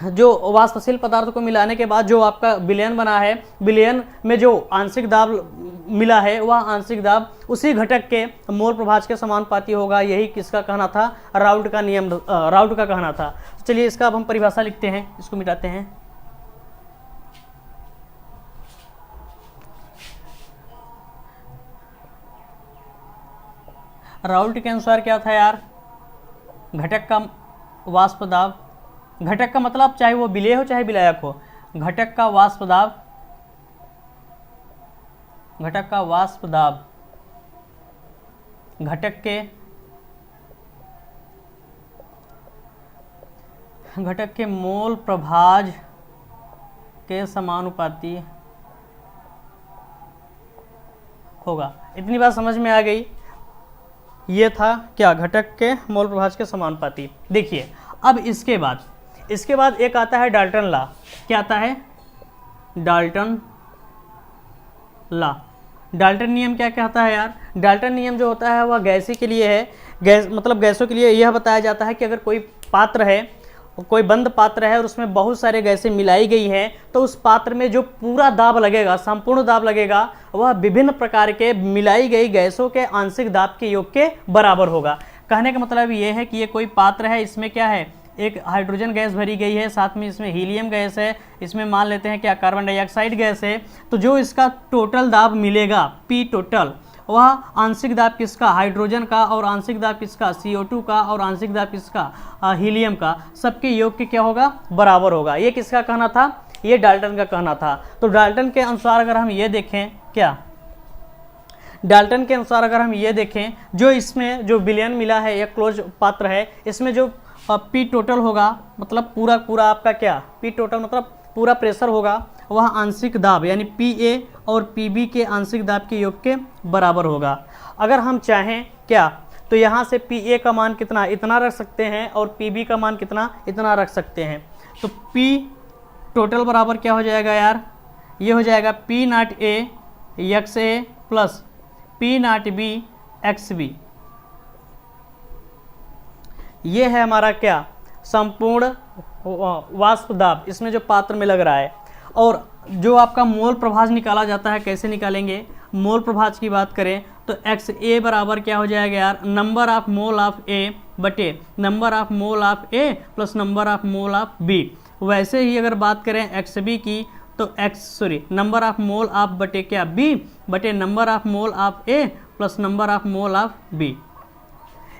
जो वाष्पशील पदार्थ को मिलाने के बाद जो आपका विलयन बना है, विलयन में जो आंशिक दाब मिला है, वह आंशिक दाब उसी घटक के मोल प्रभाज के समानुपाती होगा। यही किसका कहना था, राउल्ट का नियम, राउल्ट का कहना था। चलिए इसका अब हम परिभाषा लिखते हैं, इसको मिटाते हैं। राउल्ट के अनुसार क्या था यार, घटक का वाष्प दाब, घटक का मतलब चाहे वो विलेय हो चाहे विलायक हो, घटक का वाष्प दाब, घटक का वाष्प दाब घटक के मोल प्रभाज के समानुपाती होगा। इतनी बात समझ में आ गई। ये था क्या, घटक के मोल प्रभाज के समानुपाती। देखिए अब इसके बाद एक आता है डाल्टन लॉ। क्या आता है, डाल्टन लॉ। डाल्टन नियम क्या कहता है यार, डाल्टन नियम जो होता है वह गैसी के लिए है, मतलब गैसों के लिए यह बताया जाता है कि अगर कोई पात्र है, कोई बंद पात्र है और उसमें बहुत सारे गैसें मिलाई गई हैं, तो उस पात्र में जो पूरा दाब लगेगा, संपूर्ण दाब लगेगा, वह विभिन्न प्रकार के मिलाई गई गैसों के आंशिक दाब के योग के बराबर होगा। कहने का मतलब ये है कि ये कोई पात्र है, इसमें क्या है, एक हाइड्रोजन गैस भरी गई है, साथ में इसमें हीलियम गैस है, इसमें मान लेते हैं क्या, कार्बन डाइऑक्साइड गैस है। तो जो इसका टोटल दाब मिलेगा, पी टोटल, वह आंशिक दाब किसका, हाइड्रोजन का, और आंशिक दाब किसका, CO2 का, और आंशिक दाब किसका, हीलियम का, सबके योग के क्या होगा, बराबर होगा। ये किसका कहना था, ये डाल्टन का कहना था। तो डाल्टन के अनुसार अगर हम ये देखें, क्या, डाल्टन के अनुसार अगर हम ये देखें, जो इसमें जो विलयन मिला है, एक क्लोज पात्र है, इसमें जो पी टोटल होगा, मतलब पूरा आपका क्या, पी टोटल मतलब पूरा प्रेशर होगा, वह आंशिक दाब यानी पी ए और पी बी के आंशिक दाब के योग के बराबर होगा। अगर हम चाहें क्या, तो यहाँ से पी ए का मान कितना, इतना रख सकते हैं, और पी बी का मान कितना, इतना रख सकते हैं। तो पी टोटल बराबर क्या हो जाएगा यार, ये हो जाएगा P not A X A plus P not B X B. ये है हमारा क्या, संपूर्ण वाष्प दाब, इसमें जो पात्र में लग रहा है। और जो आपका मोल प्रभाज निकाला जाता है, कैसे निकालेंगे, मोल प्रभाज की बात करें तो एक्स ए बराबर क्या हो जाएगा यार, number of mole of A बटे number of mole of A plus number of mole of B. वैसे ही अगर बात करें एक्स बी की तो नंबर ऑफ मोल ऑफ बटे क्या, बी बटे number of mole of A plus number of mole of B.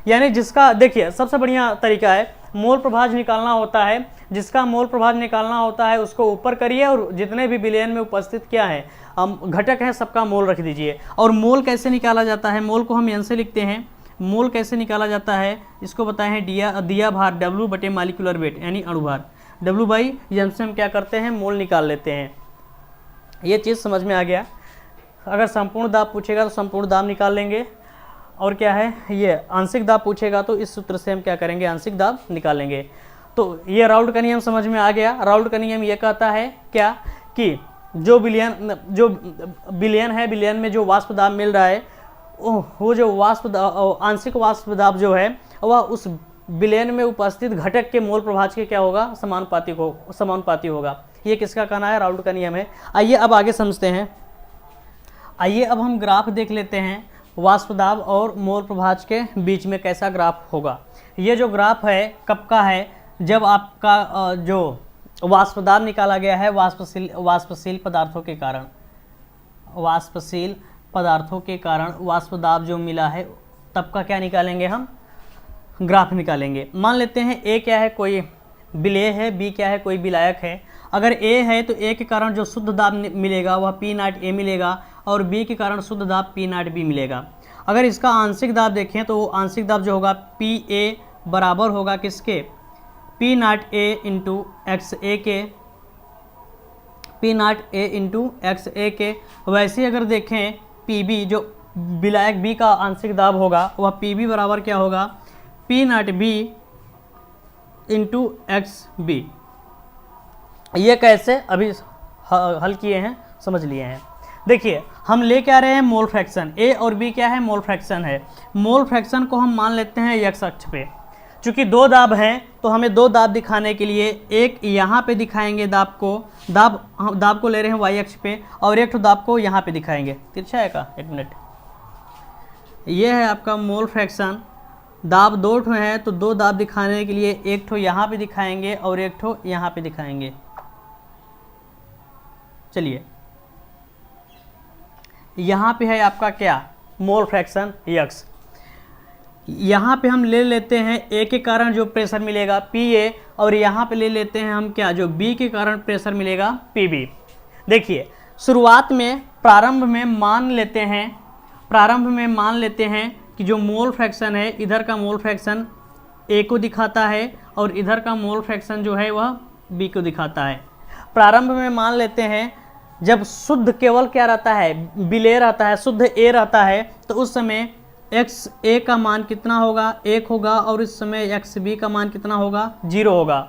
यानी जिसका, देखिए सबसे बढ़िया तरीका है, मोल प्रभाज निकालना होता है, जिसका मोल प्रभाज निकालना होता है उसको ऊपर करिए, और जितने भी विलयन में उपस्थित क्या है, घटक हैं, सबका मोल रख दीजिए। और मोल कैसे निकाला जाता है, मोल को हम एन से लिखते हैं। मोल कैसे निकाला जाता है, इसको बताए हैं दिया भार W बटे मालिकुलर वेट यानी अणुभार, W बाई एम से हम क्या करते हैं, मोल निकाल लेते हैं। ये चीज़ समझ में आ गया। अगर संपूर्ण दाब पूछेगा तो संपूर्ण दाब निकाल लेंगे, और क्या है, ये आंशिक दाब पूछेगा तो इस सूत्र से हम क्या करेंगे, आंशिक दाब निकालेंगे। तो ये राउल्ट का नियम समझ में आ गया। राउल्ट का नियम ये कहता है क्या, कि जो विलयन है, विलयन में जो वाष्प दाब मिल रहा है, वो जो आंशिक वाष्प दाब जो है, वह उस विलयन में उपस्थित घटक के मोल प्रभाज के क्या होगा, समानुपाती होगा। ये किसका कहना है, राउल्ट का नियम है। आइए अब आगे समझते हैं। आइए अब हम ग्राफ देख लेते हैं वाष्प दाब और मोल प्रभाज के बीच में कैसा ग्राफ होगा। ये जो ग्राफ है कब का है, जब आपका जो वाष्प दाब निकाला गया है वाष्पशील पदार्थों के कारण, वाष्पशील पदार्थों के कारण वाष्प दाब जो मिला है, तब का क्या निकालेंगे हम, ग्राफ निकालेंगे। मान लेते हैं ए क्या है, कोई विलेय है, बी क्या है, कोई विलायक है। अगर ए है तो ए के कारण जो शुद्ध दाब मिलेगा वह पी नॉट ए मिलेगा, और बी के कारण शुद्ध दाब पी नॉट बी मिलेगा। अगर इसका आंशिक दाब देखें तो आंशिक दाब जो होगा पी ए बराबर होगा किसके, P not A into X A के, P not A into X A के। वैसे अगर देखें पी बी, जो विलायक बी का आंशिक दाब होगा वह पी बी बराबर क्या होगा, P not B into X B. ये कैसे अभी हल किए हैं, समझ लिए हैं। देखिए हम ले क्या रहे हैं, मोल फ्रैक्शन। ए और बी क्या है, मोल फ्रैक्शन है। मोल फ्रैक्शन को हम मान लेते हैं एक्स अक्ष पे। चूंकि दो दाब हैं तो हमें दो दाब दिखाने के लिए एक यहाँ पे दिखाएंगे दाब को ले रहे हैं वाई अक्ष पे, और एक तो दाब को यहाँ पे दिखाएंगे। तिरछा है का, एक मिनट। ये है आपका मोल फ्रैक्शन। दाब दो ठो है तो दो दाब दिखाने के लिए एक ठो यहाँ पे दिखाएंगे और एक ठो यहाँ पे दिखाएंगे। चलिए यहाँ पे है आपका क्या, मोल फ्रैक्शन यक्स। यहाँ पे हम ले लेते हैं ए के कारण जो प्रेशर मिलेगा पी ए, और यहाँ पे ले लेते हैं हम क्या, जो बी के कारण प्रेशर मिलेगा पी बी। देखिए शुरुआत में प्रारंभ में मान लेते हैं कि जो मोल फ्रैक्शन है, इधर का मोल फ्रैक्शन ए को दिखाता है और इधर का मोल फ्रैक्शन जो है वह बी को दिखाता है। प्रारंभ में मान लेते हैं जब शुद्ध केवल क्या रहता है, विलेय रहता है, शुद्ध ए रहता है, तो उस समय एक्स ए का मान कितना होगा, 1 होगा, और इस समय एक्स बी का मान कितना होगा, 0 होगा।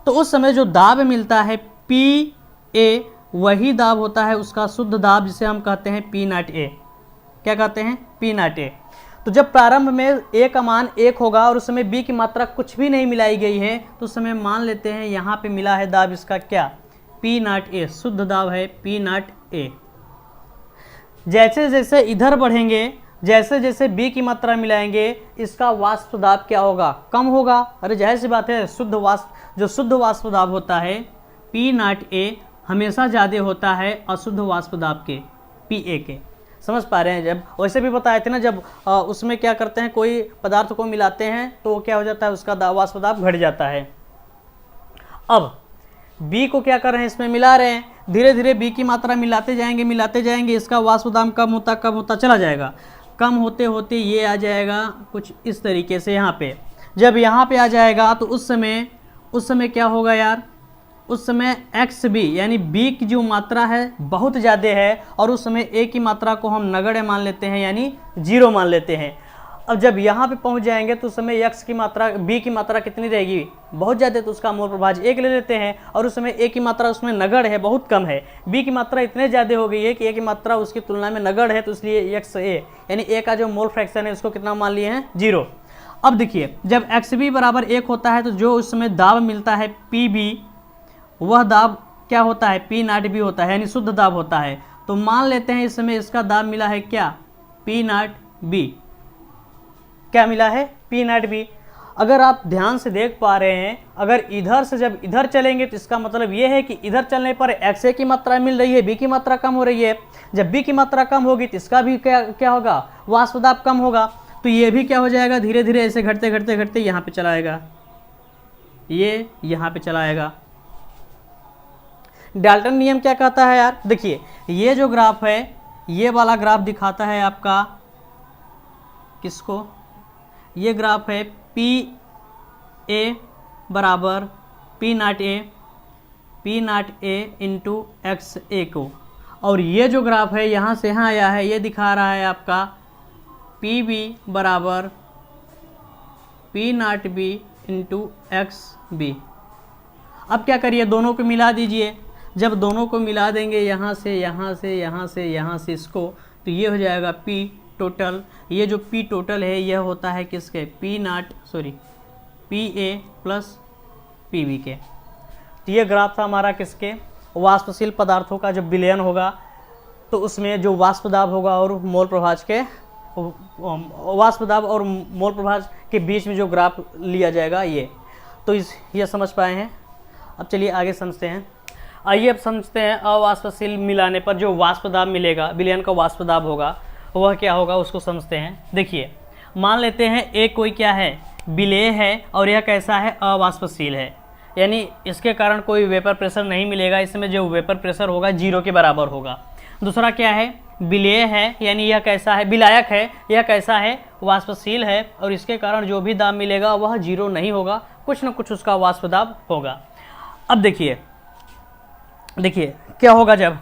तो उस समय जो दाब मिलता है पी ए, वही दाब होता है उसका शुद्ध दाब, जिसे हम कहते हैं पी नॉट ए। क्या कहते हैं, पी नॉट ए। तो जब प्रारंभ में ए का मान 1 होगा और उस समय बी की मात्रा कुछ भी नहीं मिलाई गई है, तो उस समय मान लेते हैं यहाँ पे मिला है दाब इसका क्या, पी नॉट ए, शुद्ध दाब है पी नॉट ए। जैसे जैसे इधर बढ़ेंगे, जैसे जैसे बी की मात्रा मिलाएंगे, इसका वाष्प दाब क्या होगा, कम होगा। अरे जाहिर सी बात है, जो शुद्ध वाष्प दाब होता है पी नॉट ए हमेशा ज़्यादा होता है अशुद्ध वाष्प दाब के, पी ए के। समझ पा रहे हैं। जब वैसे भी बताए थे ना, जब उसमें क्या करते हैं, कोई पदार्थ को मिलाते हैं तो क्या हो जाता है, उसका वाष्प दाब घट जाता है। अब बी को क्या कर रहे हैं, इसमें मिला रहे हैं, धीरे धीरे बी की मात्रा मिलाते जाएंगे, इसका वाष्प दाब कम होता चला जाएगा। कम होते होते ये आ जाएगा कुछ इस तरीके से यहाँ पे। जब यहाँ पे आ जाएगा तो उस समय क्या होगा यार, उस समय एक्स बी यानी बी की जो मात्रा है बहुत ज़्यादा है, और उस समय ए की मात्रा को हम नगण्य मान लेते हैं, यानी 0 मान लेते हैं। अब जब यहाँ पे पहुँच जाएंगे तो उस समय एक्स की मात्रा, बी की मात्रा कितनी रहेगी, बहुत ज़्यादा, तो उसका मोल प्रभाज 1 ले लेते हैं, और उस समय ए की मात्रा उसमें नगण्य है, बहुत कम है। बी की मात्रा इतने ज़्यादा हो गई है कि ए की मात्रा उसकी तुलना में नगण्य है, तो इसलिए एक्स ए यानी ए का जो मोल फ्रैक्शन है उसको कितना मान लिए हैं, 0। अब देखिए जब एक्स बी बराबर 1 होता है तो जो उस समय दाब मिलता है पी बी, वह दाब क्या होता है, पी नॉट बी होता है, यानी शुद्ध दाब होता है। तो मान लेते हैं इस समय इसका दाब मिला है क्या, पी नॉट बी। क्या मिला है, पी नॉट बी। अगर आप ध्यान से देख पा रहे हैं, अगर इधर से जब इधर चलेंगे तो इसका मतलब ये है कि इधर चलने पर एक्स ए की मात्रा मिल रही है, बी की मात्रा कम हो रही है। जब बी की मात्रा कम होगी तो इसका भी क्या होगा, वाष्प दाब कम होगा। तो ये भी क्या हो जाएगा, धीरे धीरे ऐसे घटते घटते घटते यहाँ पे चला आएगा, ये यहाँ पे चला आएगा। डाल्टन नियम क्या कहता है यार, देखिए ये जो ग्राफ है, ये वाला ग्राफ दिखाता है आपका किसको, ये ग्राफ है पी ए बराबर P not A into X A को, और ये जो ग्राफ है यहाँ से यहाँ आया है, ये दिखा रहा है आपका पी बी बराबर P not B into X B. अब क्या करिए, दोनों को मिला दीजिए। जब दोनों को मिला देंगे यहाँ से यहाँ से यहाँ से यहाँ से इसको, तो ये हो जाएगा पी टोटल। ये जो पी टोटल है यह होता है किसके, P A plus P B के। तो ये ग्राफ था हमारा किसके, वाष्पशील पदार्थों का जब विलयन होगा तो उसमें जो वाष्प दाब होगा और मोल प्रभाज के वाष्प दाब और मोल प्रभाज के बीच में जो ग्राफ लिया जाएगा ये समझ पाए हैं। अब चलिए आगे समझते हैं। आइए अब समझते हैं अवाष्पशील मिलाने पर जो वाष्प दाब मिलेगा, विलयन का वाष्प दाब होगा वह क्या होगा, उसको समझते हैं। देखिए, मान लेते हैं एक कोई क्या है, विलेय है और यह कैसा है, अवाष्पशील है, यानी इसके कारण कोई वेपर प्रेशर नहीं मिलेगा, इसमें जो वेपर प्रेशर होगा 0 के बराबर होगा। दूसरा क्या है, विलेय है, यानी यह कैसा है, विलायक है, यह कैसा है, वाष्पशील है और इसके कारण जो भी दाब मिलेगा वह 0 नहीं होगा, कुछ न कुछ उसका वाष्प दाब होगा। अब देखिए क्या होगा जब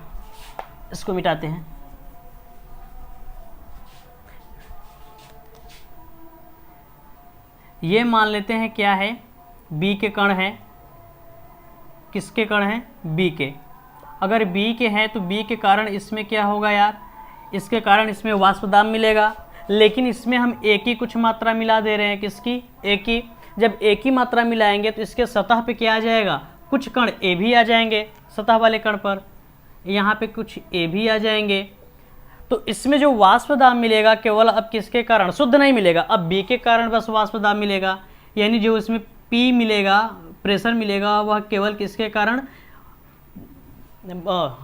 इसको मिटाते हैं। ये मान लेते हैं क्या है, B के कण हैं। किसके कण हैं, B के। अगर B के हैं तो B के कारण इसमें क्या होगा यार, इसके कारण इसमें वाष्प दाब मिलेगा, लेकिन इसमें हम एक ही कुछ मात्रा मिला दे रहे हैं। किसकी, एक ही। जब एक ही मात्रा मिलाएंगे तो इसके सतह पे क्या आ जाएगा, कुछ कण A भी आ जाएंगे सतह वाले कण पर, यहाँ पे कुछ A भी आ जाएंगे। तो इसमें जो वाष्प दाब मिलेगा केवल अब किसके कारण, शुद्ध नहीं मिलेगा, अब B के कारण बस वाष्प दाब मिलेगा, यानी जो इसमें P मिलेगा, प्रेशर मिलेगा, वह केवल किसके कारण,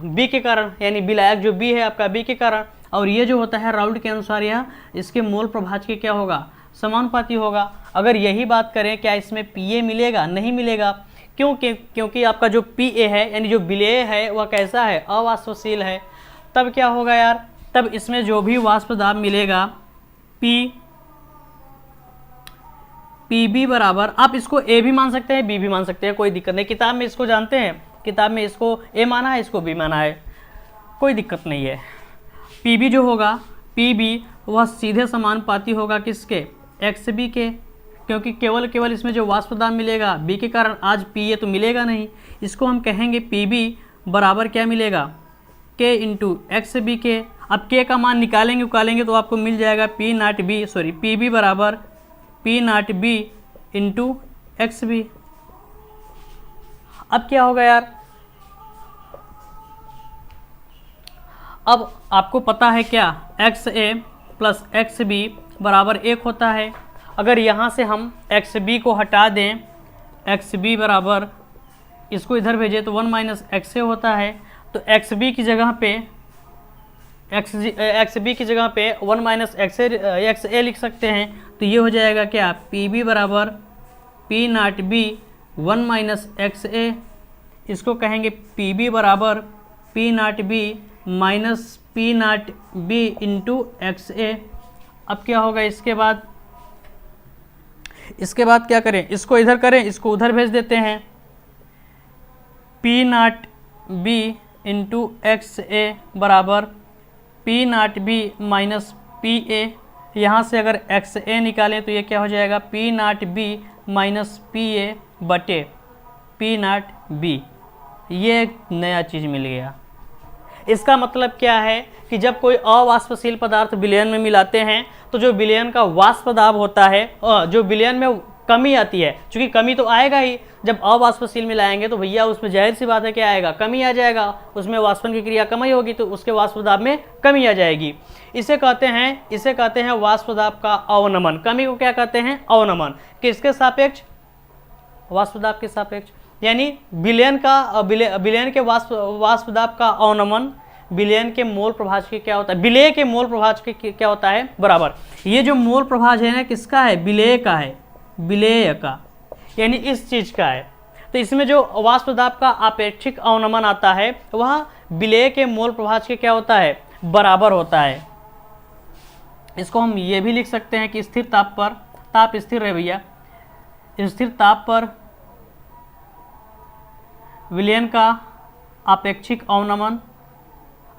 B के कारण, यानी विलायक जो B है आपका B के कारण। और ये जो होता है राउल्ट के अनुसार यह इसके मोल प्रभाज के क्या होगा, समानुपाती होगा। अगर यही बात करें क्या इसमें Pa मिलेगा, नहीं मिलेगा, क्योंकि आपका जो Pa है यानी जो विलेय है वह कैसा है, अवाष्पशील है। तब क्या होगा यार, तब इसमें जो भी वाष्प दाब मिलेगा Pb बराबर, आप इसको A भी मान सकते हैं B भी मान सकते हैं, कोई दिक्कत नहीं। किताब में इसको जानते हैं, किताब में इसको A माना है, इसको B माना है, कोई दिक्कत नहीं है। Pb जो होगा, Pb वह सीधे समानुपाती होगा किसके, XB के, क्योंकि केवल इसमें जो वाष्प दाब मिलेगा B के कारण आज Pa तो मिलेगा नहीं, इसको हम कहेंगे Pb बराबर क्या मिलेगा, K इंटू XB के। अब K का मान निकालेंगे तो आपको मिल जाएगा Pb बराबर P0B इंटू XB। अब क्या होगा यार, अब आपको पता है क्या, XA प्लस XB बराबर 1 होता है। अगर यहाँ से हम XB को हटा दें, XB बराबर, इसको इधर भेजें तो 1 माइनस XA होता है, तो XB की जगह पे 1 माइनस XA लिख सकते हैं। तो ये हो जाएगा क्या, Pb बराबर P0B 1 माइनस XA, इसको कहेंगे Pb बराबर P0B minus P0B into XA। अब क्या होगा, इसके बाद क्या करें, इसको इधर करें, इसको उधर भेज देते हैं, P0B इंटू XA बराबर P0B माइनस PA। यहाँ से अगर XA निकालें तो ये क्या हो जाएगा, P0B माइनस PA बटे P0B। ये एक नया चीज़ मिल गया। इसका मतलब क्या है कि जब कोई अवाष्पशील पदार्थ विलयन में मिलाते हैं तो जो विलयन का वाष्प दाब होता है, जो विलयन में कमी आती है, क्योंकि कमी तो आएगा ही, जब अवाष्पशील मिलाएंगे तो भैया उसमें जाहिर सी बात है क्या आएगा, कमी आ जाएगा, उसमें वाष्पन की क्रिया कम ही होगी तो उसके वाष्प दाब में कमी आ जाएगी। इसे कहते हैं वाष्प दाब का अवनमन। कमी को क्या कहते हैं, अवनमन। किसके सापेक्ष, वाष्प दाब के सापेक्ष, यानी विलयन के वाष्प दाब का अवनमन विलयन के मोल प्रभाज के क्या होता है, विलेय के मोल प्रभाज के क्या होता है, बराबर। ये जो मोल प्रभाज है ना, किसका है, विलेय का है, विलेय का, यानी इस चीज का है। तो इसमें जो वाष्प दाब का आपेक्षिक अवनमन आता है वह विलेय के मोल प्रभाज के क्या होता है, बराबर होता है। इसको हम ये भी लिख सकते हैं कि स्थिर ताप पर, ताप स्थिर है भैया, स्थिर ताप पर विलयन का आपेक्षिक अवनमन,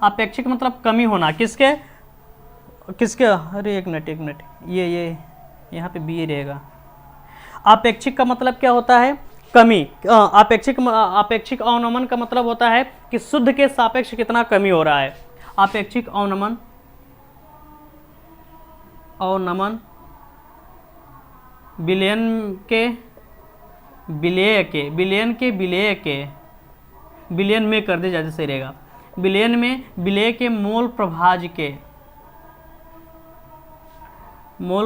आपेक्षिक मतलब कमी होना, किसके, अरे एक मिनट, ये यहाँ पे बी रहेगा। आपेक्षिक का मतलब क्या होता है, कमी। आपेक्षिक अवनमन का मतलब होता है कि शुद्ध के सापेक्ष कितना कमी हो रहा है। आपेक्षिक अवनमन विलयन के विलेय के बिलियन में कर दे ज़्यादा सही रहेगा। बिलियन में विलेय के मोल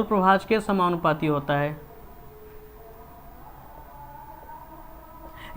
प्रभाज के समानुपाती होता है।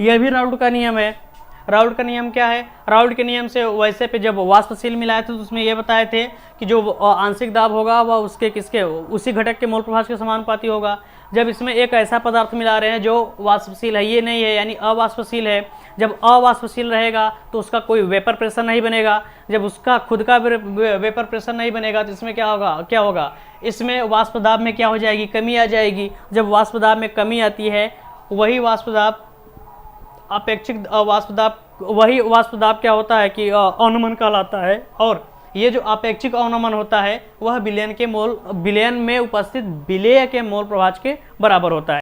यह भी राउल्ट का नियम है। राउल्ट का नियम क्या है? राउल्ट के नियम से वैसे पे जब वाष्पशील मिलाए थे तो उसमें ये बताए थे कि जो आंशिक दाब होगा वह उसी घटक के मोल प्रभाज के समानुपाती होगा। जब इसमें एक ऐसा पदार्थ मिला रहे हैं जो वाष्पशील है, ये नहीं है यानी अवाष्पशील है, जब अवाष्पशील रहेगा तो उसका कोई वेपर प्रेशर नहीं बनेगा। जब उसका खुद का वेपर प्रेशर नहीं बनेगा तो इसमें क्या होगा इसमें वाष्प दाब में क्या हो जाएगी? कमी आ जाएगी। जब वाष्प दाब में कमी आती है वही वाष्प दाब अपेक्षिक वही वाष्प दाब क्या होता है कि अवनमन कहलाता है। और ये जो अपेक्षिक अवनमन होता है वह विलयन में उपस्थित विलेय के मोल प्रभाज के बराबर होता है।